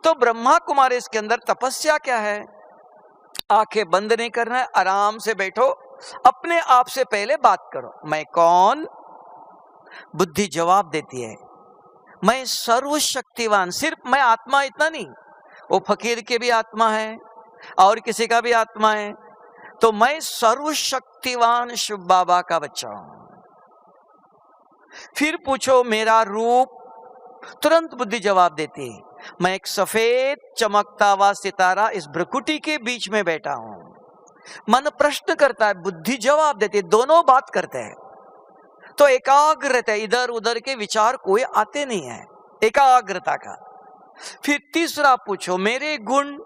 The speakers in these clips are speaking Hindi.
तो ब्रह्मा कुमारी इसके अंदर तपस्या क्या है? आंखें बंद नहीं करना है, आराम से बैठो, अपने आप से पहले बात करो। मैं कौन? बुद्धि जवाब देती है, मैं सर्वशक्तिवान। सिर्फ मैं आत्मा इतना नहीं, वो फकीर के भी आत्मा है और किसी का भी आत्मा है। तो मैं सर्वशक्तिवान शिव बाबा का बच्चा हूं। फिर पूछो मेरा रूप, तुरंत बुद्धि जवाब देती है, मैं एक सफेद चमकता हुआ सितारा इस भ्रकुटी के बीच में बैठा हूं। मन प्रश्न करता है, बुद्धि जवाब देती है, दोनों बात करते हैं। तो एकाग्र रहता है, इधर उधर के विचार कोई आते नहीं है, एकाग्रता का। फिर तीसरा पूछो मेरे गुण,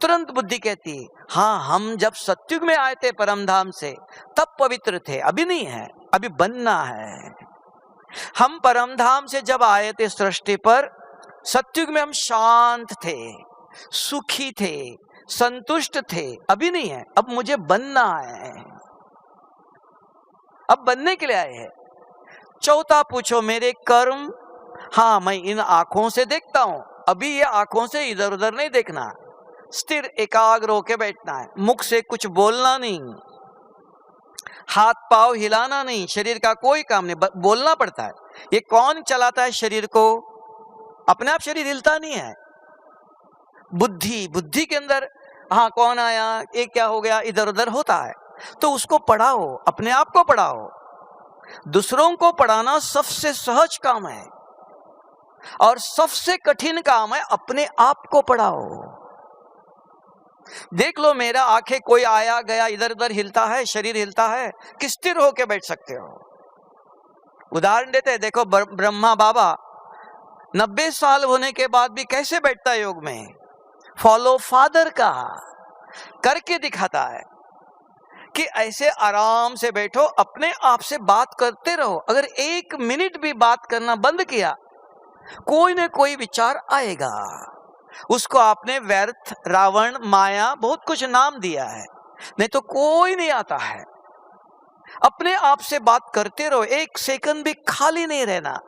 तुरंत बुद्धि कहती है, हाँ हम जब सत्युग में आए थे परमधाम से तब पवित्र थे, अभी नहीं है, अभी बनना है। हम परमधाम से जब आए थे सृष्टि पर, सत्युग में हम शांत थे, सुखी थे, संतुष्ट थे, अभी नहीं है, अब मुझे बनना है, अब बनने के लिए आए हैं। चौथा पूछो मेरे कर्म, हाँ मैं इन आंखों से देखता हूं, अभी ये आंखों से इधर उधर नहीं देखना, स्थिर एकाग्र होके बैठना है, मुख से कुछ बोलना नहीं, हाथ पांव हिलाना नहीं, शरीर का कोई काम नहीं, बोलना पड़ता है। ये कौन चलाता है शरीर को? अपने आप शरीर हिलता नहीं है, बुद्धि के अंदर, हाँ कौन आया, ये क्या हो गया, इधर उधर होता है। तो उसको पढ़ाओ, अपने आप को पढ़ाओ। दूसरों को पढ़ाना सबसे सहज काम है और सबसे कठिन काम है अपने आप को पढ़ाओ। देख लो मेरा आंखें, कोई आया गया इधर उधर हिलता है, शरीर हिलता है, कि स्थिर होके बैठ सकते हो? उदाहरण देते हैं, देखो ब्रह्मा बाबा 90 साल होने के बाद भी कैसे बैठता है योग में? फॉलो फादर का करके दिखाता है कि ऐसे आराम से बैठो, अपने आप से बात करते रहो। अगर 1 मिनट भी बात करना बंद किया, कोई न कोई विचार आएगा। उसको आपने व्यर्थ, रावण, माया, बहुत कुछ नाम दिया है, नहीं तो कोई नहीं आता है। अपने आप से बात करते रहो, 1 सेकंड भी खाली नहीं रहना।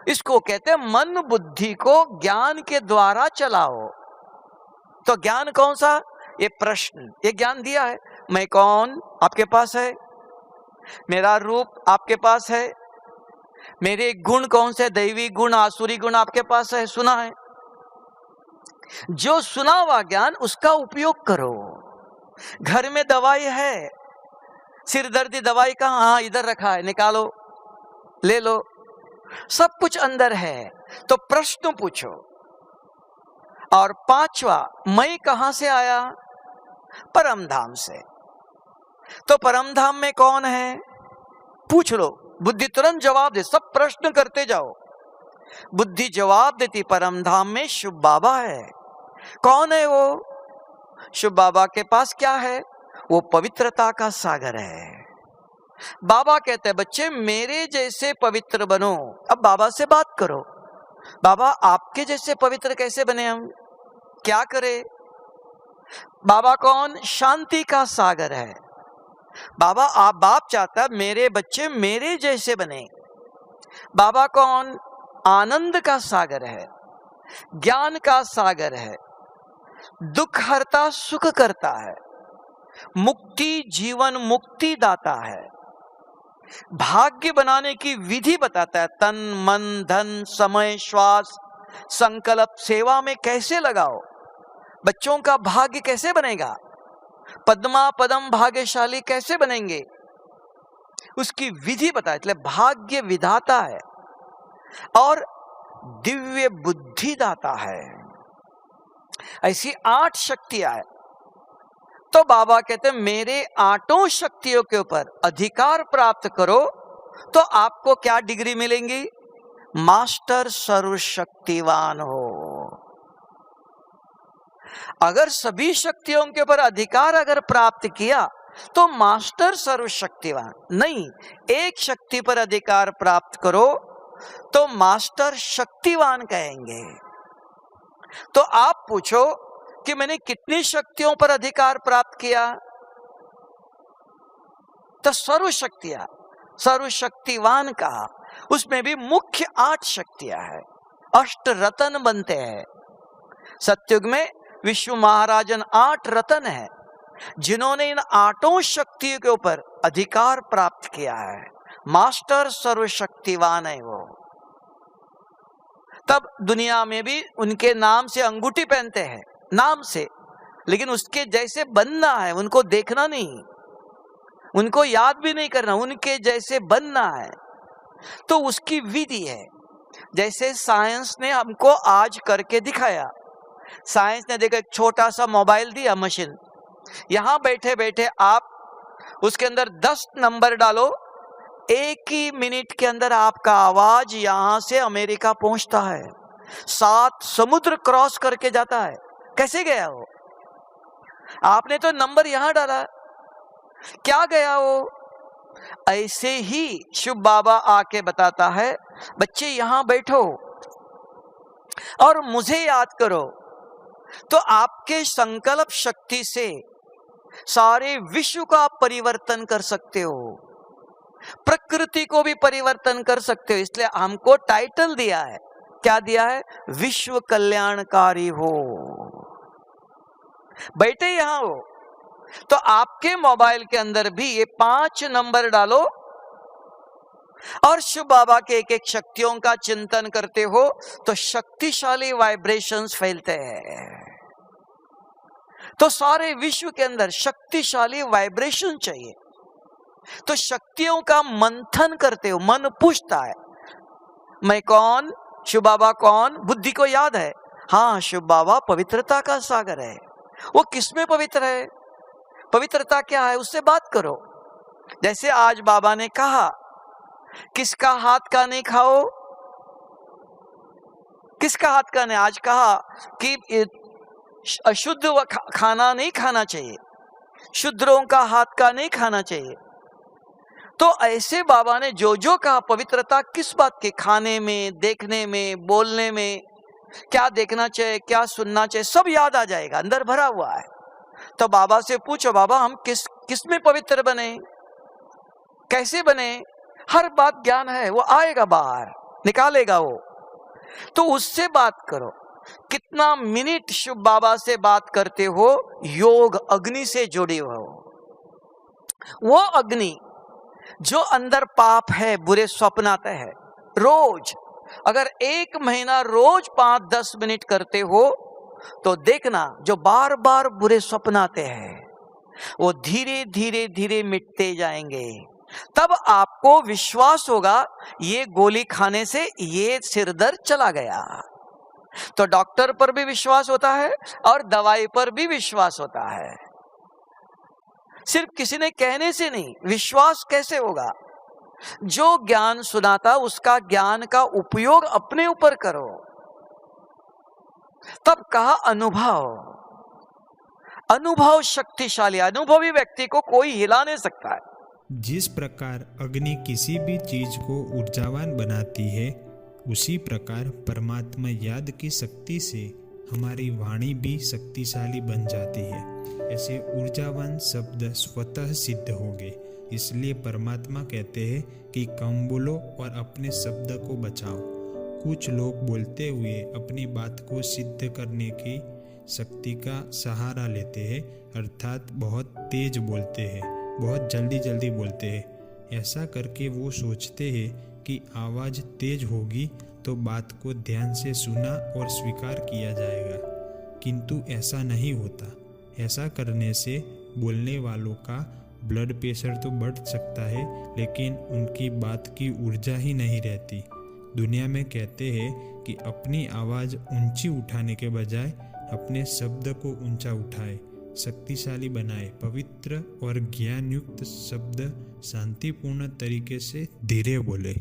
इसको कहते हैं मन बुद्धि को ज्ञान के द्वारा चलाओ। तो ज्ञान कौन सा? ये प्रश्न, ये ज्ञान दिया है। मैं कौन आपके पास है, मेरा रूप आपके पास है, मेरे गुण कौन से, दैवी गुण आसुरी गुण आपके पास है, सुना है। जो सुना हुआ ज्ञान उसका उपयोग करो। घर में दवाई है, सिर दर्दी दवाई कहाँ, हाँ इधर रखा है, निकालो ले लो, सब कुछ अंदर है। तो प्रश्न पूछो। और 5वां, मैं कहां से आया? परमधाम से। तो परमधाम में कौन है? पूछ लो, बुद्धि तुरंत जवाब दे, सब प्रश्न करते जाओ, बुद्धि जवाब देती, परमधाम में शिव बाबा है। कौन है वो? शिव बाबा के पास क्या है? वो पवित्रता का सागर है। बाबा कहते हैं बच्चे मेरे जैसे पवित्र बनो। अब बाबा से बात करो, बाबा आपके जैसे पवित्र कैसे बने हम, क्या करें? बाबा कौन? शांति का सागर है। बाबा आप, बाप चाहता है मेरे बच्चे मेरे जैसे बने। बाबा कौन? आनंद का सागर है, ज्ञान का सागर है, दुख हरता सुख करता है, मुक्ति जीवन मुक्ति दाता है, भाग्य बनाने की विधि बताता है, तन मन धन समय श्वास संकल्प सेवा में कैसे लगाओ, बच्चों का भाग्य कैसे बनेगा, पद्मा पदम भाग्यशाली कैसे बनेंगे, उसकी विधि बताए। इसलिए भाग्य विधाता है और दिव्य बुद्धि दाता है। ऐसी 8 शक्तियां है। तो बाबा कहते हैं मेरे 8 शक्तियों के ऊपर अधिकार प्राप्त करो तो आपको क्या डिग्री मिलेंगी? मास्टर सर्वशक्तिवान हो। अगर सभी शक्तियों के ऊपर अधिकार अगर प्राप्त किया तो मास्टर सर्वशक्तिवान नहीं, एक शक्ति पर अधिकार प्राप्त करो तो मास्टर शक्तिवान कहेंगे। तो आप पूछो कि मैंने कितनी शक्तियों पर अधिकार प्राप्त किया? तो सर्वशक्तियां, सर्वशक्तिवान कहा। उसमें भी मुख्य 8 शक्तियां हैं, 8 रत्न बनते हैं। सतयुग में विश्व महाराजन 8 रत्न है जिन्होंने इन 8 शक्तियों के ऊपर अधिकार प्राप्त किया है। मास्टर सर्वशक्तिवान है वो। तब दुनिया में भी उनके नाम से अंगूठी पहनते हैं, नाम से, लेकिन उसके जैसे बनना है, उनको देखना नहीं, उनको याद भी नहीं करना, उनके जैसे बनना है। तो उसकी विधि है। जैसे साइंस ने हमको आज करके दिखाया। साइंस ने देखो, एक छोटा सा मोबाइल दिया, मशीन, यहां बैठे बैठे आप उसके अंदर 10 नंबर डालो, 1 ही मिनट के अंदर आपका आवाज यहां से अमेरिका पहुंचता है, 7 समुद्र क्रॉस करके जाता है। कैसे गया वो? आपने तो नंबर यहां डाला, क्या गया वो? ऐसे ही शिव बाबा आके बताता है, बच्चे यहां बैठो और मुझे याद करो, तो आपके संकल्प शक्ति से सारे विश्व का आप परिवर्तन कर सकते हो, प्रकृति को भी परिवर्तन कर सकते हो। इसलिए हमको टाइटल दिया है, क्या दिया है? विश्व कल्याणकारी हो। बैठे यहां हो तो आपके मोबाइल के अंदर भी ये 5 नंबर डालो और शिव बाबा के एक शक्तियों का चिंतन करते हो तो शक्तिशाली वाइब्रेशंस फैलते हैं। तो सारे विश्व के अंदर शक्तिशाली वाइब्रेशन चाहिए। तो शक्तियों का मंथन करते हो, मन पूछता है मैं कौन, शिव बाबा कौन? बुद्धि को याद है, हाँ शिव बाबा पवित्रता का सागर है। वो किसमें पवित्र है? पवित्रता क्या है, उससे बात करो। जैसे आज बाबा ने कहा, किसका हाथ का नहीं खाओ, किसका हाथ का नहीं, आज कहा कि अशुद्ध खाना नहीं खाना चाहिए, शुद्रों का हाथ का नहीं खाना चाहिए। तो ऐसे बाबा ने जो जो कहा, पवित्रता किस बात के? खाने में, देखने में, बोलने में, क्या देखना चाहिए, क्या सुनना चाहिए, सब याद आ जाएगा, अंदर भरा हुआ है। तो बाबा से पूछो, बाबा हम किस में पवित्र बने, कैसे बने? हर बात ज्ञान है, वो आएगा बाहर, निकालेगा वो। तो उससे बात करो। कितना मिनट शिव बाबा से बात करते हो, योग अग्नि से जुड़े हो। वो अग्नि जो अंदर पाप है, बुरे स्वप्न आते हैं, रोज अगर 1 महीना रोज 5-10 मिनट करते हो तो देखना जो बार बार बुरे स्वप्न आते हैं वो धीरे धीरे धीरे मिटते जाएंगे। तब आपको विश्वास होगा ये गोली खाने से ये सिर दर्द चला गया। तो डॉक्टर पर भी विश्वास होता है और दवाई पर भी विश्वास होता है। सिर्फ किसी ने कहने से नहीं, विश्वास कैसे होगा? जो ज्ञान सुनाता उसका ज्ञान का उपयोग अपने ऊपर करो। तब कहा अनुभव, अनुभव शक्तिशाली, अनुभवी व्यक्ति को कोई हिला नहीं सकता है। जिस प्रकार अग्नि किसी भी चीज को ऊर्जावान बनाती है, उसी प्रकार परमात्मा याद की शक्ति से हमारी वाणी भी शक्तिशाली बन जाती है। ऐसे ऊर्जावान शब्द स्वतः सिद्ध होंगे। इसलिए परमात्मा कहते हैं कि कम बोलो और अपने शब्द को बचाओ। कुछ लोग बोलते हुए अपनी बात को सिद्ध करने की शक्ति का सहारा लेते हैं, अर्थात बहुत तेज बोलते हैं, बहुत जल्दी जल्दी बोलते हैं। ऐसा करके वो सोचते हैं कि आवाज़ तेज होगी तो बात को ध्यान से सुना और स्वीकार किया जाएगा, किंतु ऐसा नहीं होता। ऐसा करने से बोलने वालों का ब्लड प्रेशर तो बढ़ सकता है, लेकिन उनकी बात की ऊर्जा ही नहीं रहती। दुनिया में कहते हैं कि अपनी आवाज़ ऊंची उठाने के बजाय अपने शब्द को ऊंचा उठाए, शक्तिशाली बनाए। पवित्र और ज्ञानयुक्त शब्द शांतिपूर्ण तरीके से धीरे बोले।